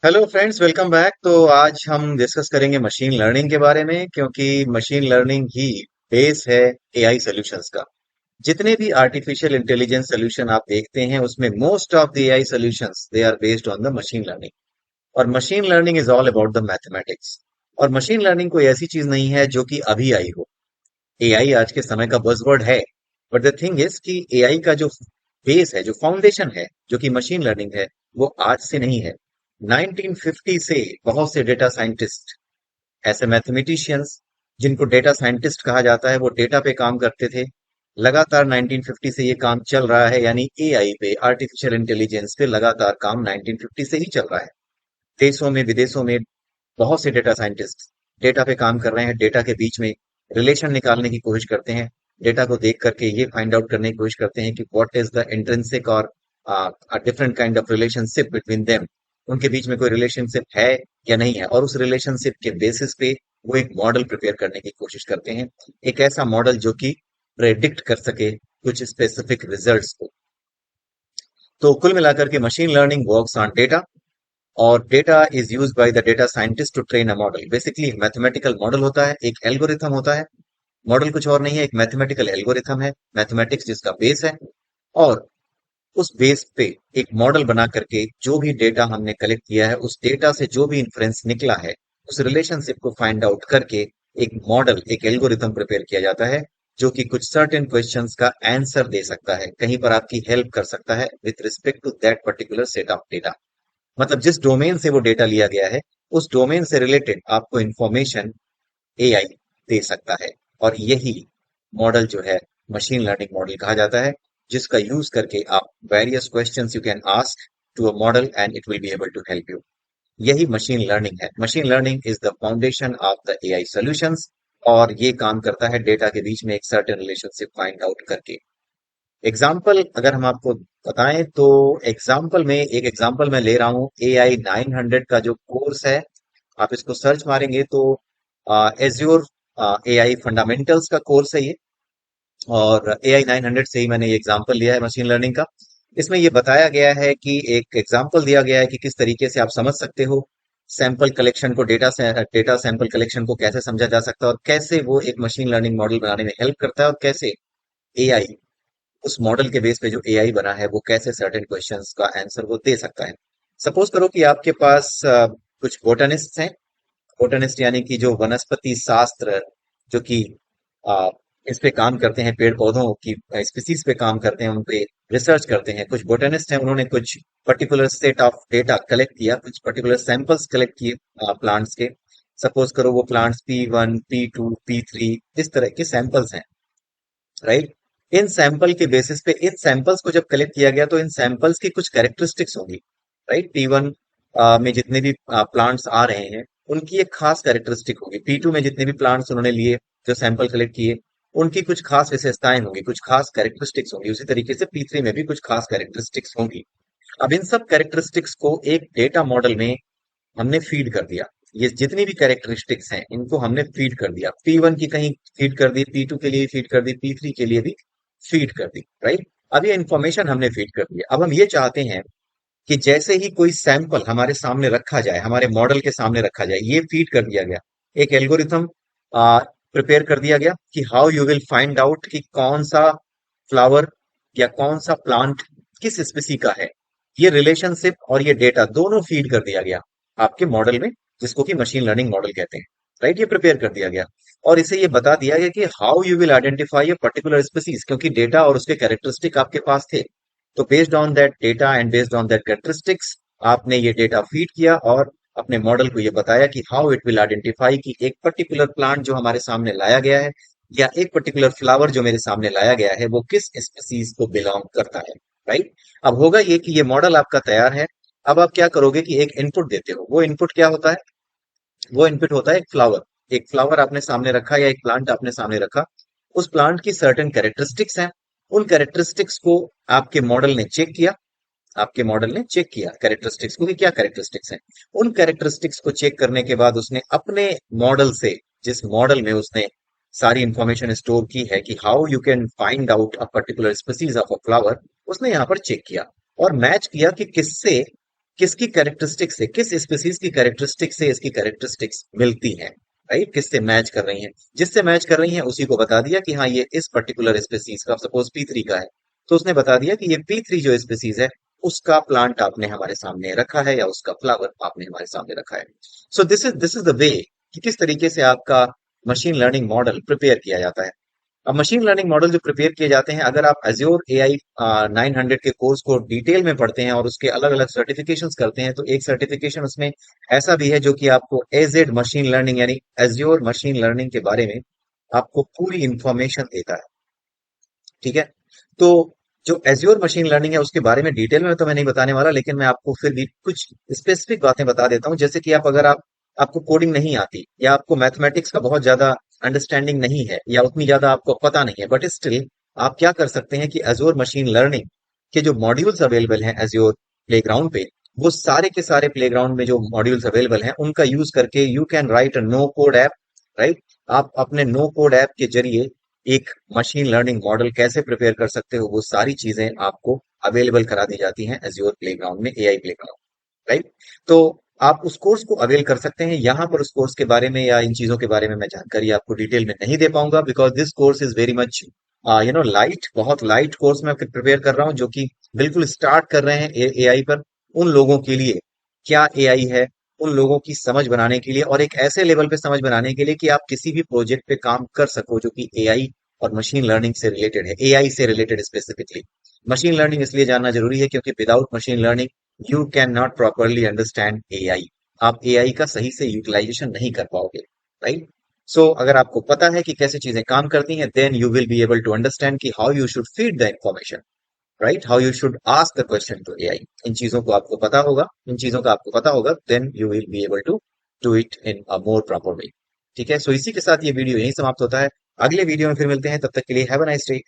Hello friends, welcome back. तो आज हम डिस्कस करेंगे मशीन लर्निंग के बारे में, क्योंकि मशीन लर्निंग ही बेस है एआई सॉल्यूशंस का। जितने भी आर्टिफिशियल इंटेलिजेंस सॉल्यूशन आप देखते हैं, उसमें most of the AI solutions they are based on the machine learning. और machine learning is all about the mathematics. और मशीन लर्निंग कोई ऐसी चीज नहीं है जो कि अभी आई हो। एआई आज के समय का बज़वर्ड है, बट द थिंग इज कि एआई का जो बेस है, जो फाउंडेशन है, जो कि मशीन लर्निंग है, वो आज से नहीं है। 1950 से बहुत से डेटा साइंटिस्ट, ऐसे मैथमेटिशियंस जिनको डेटा साइंटिस्ट कहा जाता है, वो डेटा पे काम करते थे। लगातार 1950 से ये काम चल रहा है, यानी एआई पे, आर्टिफिशियल इंटेलिजेंस पे लगातार काम 1950 से ही चल रहा है। देशों में विदेशों में बहुत से डेटा साइंटिस्ट डेटा पे काम कर रहे हैं, डेटा के बीच में रिलेशन निकालने की कोशिश करते हैं। डेटा को देख करके ये फाइंड आउट करने की कोशिश करते हैं कि व्हाट इज द इंट्रिंसिक और different kind of relationship between them. उनके बीच में कोई रिलेशनशिप है या नहीं है, और उस रिलेशनशिप के बेसिस पे वो एक मॉडल प्रिपेयर करने की कोशिश करते हैं। एक ऐसा मॉडल जो कि प्रेडिक्ट कर सके कुछ स्पेसिफिक रिजल्ट्स को। तो कुल मिलाकर के machine learning works on data, और data is used by the data scientist to train a model. Basically mathematical model होता है, एक एल्गोरिथम होता है। मॉडल कुछ और नहीं है, एक मैथमेटिकल एल्गोरिथम है, मैथमेटिक्स जिसका बेस है। और उस बेस पे एक मॉडल बना करके जो भी डेटा हमने कलेक्ट किया है, उस डेटा से जो भी इन्फ्रेंस निकला है, उस रिलेशनशिप को फाइंड आउट करके एक मॉडल, एक एल्गोरिथम प्रिपेयर किया जाता है, जो कि कुछ सर्टेन क्वेश्चंस का आंसर दे सकता है, कहीं पर आपकी हेल्प कर सकता है with respect to that particular set of data. मतलब जिस डोमेन से वो डेटा लिया गया है, उस डोमेन से रिलेटेड आपको इंफॉर्मेशन एआई दे सकता है। और यही मॉडल जो है, मशीन लर्निंग मॉडल कहा जाता है, जिसका यूज करके आप various questions you can ask to a model and it will be able to help you. यही मशीन लर्निंग है। Machine learning is the foundation of the AI solutions. और ये काम करता है डेटा के बीच में एक सर्टेन रिलेशनशिप फाइंड आउट करके। एग्जाम्पल अगर हम आपको बताएं, तो एक एग्जाम्पल मैं ले रहा हूँ, AI 900 का जो कोर्स है। आप इसको सर्च मारेंगे तो एज्योर एआई फंडामेंटल्स का कोर्स है ये। और AI 900 से ही मैंने ये एग्जाम्पल लिया है मशीन लर्निंग का। इसमें ये बताया गया है कि एक एग्जाम्पल दिया गया है कि किस तरीके से आप समझ सकते हो सैंपल कलेक्शन को, डेटा सैंपल कलेक्शन को कैसे समझा जा सकता है, और कैसे वो एक मशीन लर्निंग मॉडल बनाने में हेल्प करता है, और कैसे एआई, उस मॉडल के बेस पे जो एआई बना है, वो कैसे सर्टेन क्वेश्चंस का आंसर वो दे सकता है। सपोज करो कि आपके पास कुछ बोटनिस्ट हैं। बोटनिस्ट यानी कि जो वनस्पति शास्त्र, जो कि अ, इस पे काम करते हैं, पेड़ पौधों की स्पीसीज पे काम करते हैं, उन पे रिसर्च करते हैं। कुछ बोटनिस्ट हैं, उन्होंने कुछ particular set of data collect किया, कुछ पर्टिकुलर सैंपल्स कलेक्ट किए प्लांट्स के। सपोज करो वो प्लांट्स P1, P2, P3 इस तरह के सैंपल्स हैं, राइट। इन सैंपल के बेसिस पे, इन सैंपल्स को जब कलेक्ट किया गया, तो इन सैंपल्स की कुछ कैरेक्टरिस्टिक्स होंगी, राइट। P1 में जितने भी प्लांट्स आ रहे हैं, उनकी एक खास कैरेक्टरिस्टिक होगी। P2 में जितने भी प्लांट्स उन्होंने लिए, जो सैंपल कलेक्ट किए, उनकी कुछ खास विशेषताएं होंगी, कुछ खास कैरेक्टरिस्टिक्स होंगी। उसी तरीके से P3 में भी कुछ खास कैरेक्टरिस्टिक्स होंगी। अब इन सब कैरेक्टरिस्टिक्स को एक डेटा मॉडल में हमने फीड कर दिया। ये जितनी भी कैरेक्टरिस्टिक्स हैं, इनको हमने फीड कर दिया। P1 की कहीं फीड कर दी, P2 के लिए फीड कर दी, P3 के लिए भी फीड कर दी, राइट। अब ये इंफॉर्मेशन हमने फीड कर दी। अब हम ये चाहते हैं कि जैसे ही कोई सैंपल हमारे सामने रखा जाए, हमारे मॉडल के सामने रखा जाए, ये फीड कर दिया गया, एक एल्गोरिथम प्रिपेयर कर दिया गया कि how you will find out कि कौन सा फ्लावर या कौन सा प्लांट किस स्पीसी का है। ये रिलेशनशिप और ये डेटा दोनों फीड कर दिया गया आपके मॉडल में, जिसको कि मशीन लर्निंग मॉडल कहते हैं, राइट। ये प्रिपेयर कर दिया गया, और इसे ये बता दिया गया कि how you will identify a particular species, क्योंकि डेटा और उसके कैरेक्टरिस्टिक आपके पास थे। तो based on that data and based on that characteristics, आपने ये डेटा फीड किया और अपने मॉडल को ये बताया कि हाउ इट विल आइडेंटिफाई कि एक पर्टिकुलर प्लांट जो हमारे सामने लाया गया है, या एक पर्टिकुलर फ्लावर जो मेरे सामने लाया गया है, वो किस स्पीसीज को बिलोंग करता है, राइट। अब होगा ये कि ये मॉडल आपका तैयार है। अब आप क्या करोगे कि एक इनपुट देते हो। वो इनपुट क्या होता है? वो इनपुट होता है एक फ्लावर। एक फ्लावर आपने सामने रखा, या एक प्लांट आपने सामने रखा। उस प्लांट की सर्टेन कैरेक्टरिस्टिक्स हैं। उन कैरेक्टरिस्टिक्स को आपके मॉडल ने चेक किया। आपके मॉडल ने चेक किया कैरेक्टरिस्टिक्स को कि क्या कैरेक्टरिस्टिक्स हैं। उन कैरेक्टरिस्टिक्स को चेक करने के बाद उसने अपने मॉडल से, जिस मॉडल में उसने सारी इंफॉर्मेशन स्टोर की है कि how you can find out a particular species of a flower, उसने यहाँ पर चेक किया और मैच किया कि किससे किसकी कैरेक्टरिस्टिक से, किस स्पीसीज की कैरेक्टरिस्टिक से इसकी कैरेक्टरिस्टिक्स मिलती हैं, राइट, किससे मैच कर रही हैं। जिससे मैच कर रही हैं उसी को बता दिया कि हाँ ये इस पर्टिकुलर स्पीसीज का, सपोज P3 का है, तो उसने बता दिया कि ये P3 जो स्पीसीज है उसका प्लांट आपने हमारे सामने रखा है या उसका फ्लावर आपने हमारे सामने रखा है। So this is the way कि किस तरीके से आपका मशीन लर्निंग मॉडल प्रिपेयर किया जाता है। अब मशीन लर्निंग मॉडल जो प्रिपेयर किए जाते हैं, अगर आप Azure AI 900 के कोर्स को डिटेल में पढ़ते हैं और उसके अलग अलग सर्टिफिकेशंस करते हैं, तो एक सर्टिफिकेशन उसमें ऐसा भी है जो कि आपको एजेड मशीन लर्निंग यानी Azure मशीन लर्निंग के बारे में आपको पूरी इंफॉर्मेशन देता है। ठीक है, तो जो एज्योर मशीन लर्निंग है उसके बारे में डिटेल में तो मैं नहीं बताने वाला, लेकिन मैं आपको फिर भी कुछ स्पेसिफिक बातें बता देता हूँ। जैसे कि आप अगर आप आपको कोडिंग नहीं आती या आपको मैथमेटिक्स का बहुत ज्यादा अंडरस्टैंडिंग नहीं है या उतनी ज्यादा आपको पता नहीं है, बट स्टिल आप क्या कर सकते हैं कि एज्योर मशीन लर्निंग के जो मॉड्यूल्स अवेलेबल हैं एज्योर प्लेग्राउंड पे, वो सारे के सारे प्लेग्राउंड में जो मॉड्यूल्स अवेलेबल हैं उनका यूज करके you can write a no code app, right. आप अपने नो कोड ऐप के जरिए एक मशीन लर्निंग मॉडल कैसे प्रिपेयर कर सकते हो, वो सारी चीजें आपको अवेलेबल करा दी जाती हैं एज्योर प्लेग्राउंड में, एआई प्लेग्राउंड, राइट। तो आप उस कोर्स को अवेल कर सकते हैं। यहाँ पर उस कोर्स के बारे में या इन चीजों के बारे में मैं जानकारी आपको डिटेल में नहीं दे पाऊंगा, because this course is very much light, बहुत लाइट कोर्स मैं प्रिपेयर कर रहा हूँ, जो कि बिल्कुल स्टार्ट कर रहे हैं एआई पर। उन लोगों के लिए क्या एआई है, उन लोगों की समझ बनाने के लिए और एक ऐसे लेवल पे समझ बनाने के लिए कि आप किसी भी प्रोजेक्ट पे काम कर सको जो कि एआई और मशीन लर्निंग से रिलेटेड है, एआई से रिलेटेड स्पेसिफिकली। मशीन लर्निंग इसलिए जानना जरूरी है क्योंकि without machine learning you can not properly understand AI. आप एआई का सही से यूटिलाइजेशन नहीं कर पाओगे, राइट। सो अगर आपको पता है कि कैसे चीजें काम करती हैं, then you will be able to understand कि how you should feed the information, right, how you should ask the question to AI. इन चीजों को आपको पता होगा, इन चीजों का आपको पता होगा, then you will be able to do it in a more proper way. ठीक है, सो इसी के साथ ये वीडियो यहीं समाप्त होता है। अगले वीडियो में फिर मिलते हैं, तब तक के लिए हैव अ नाइस डे।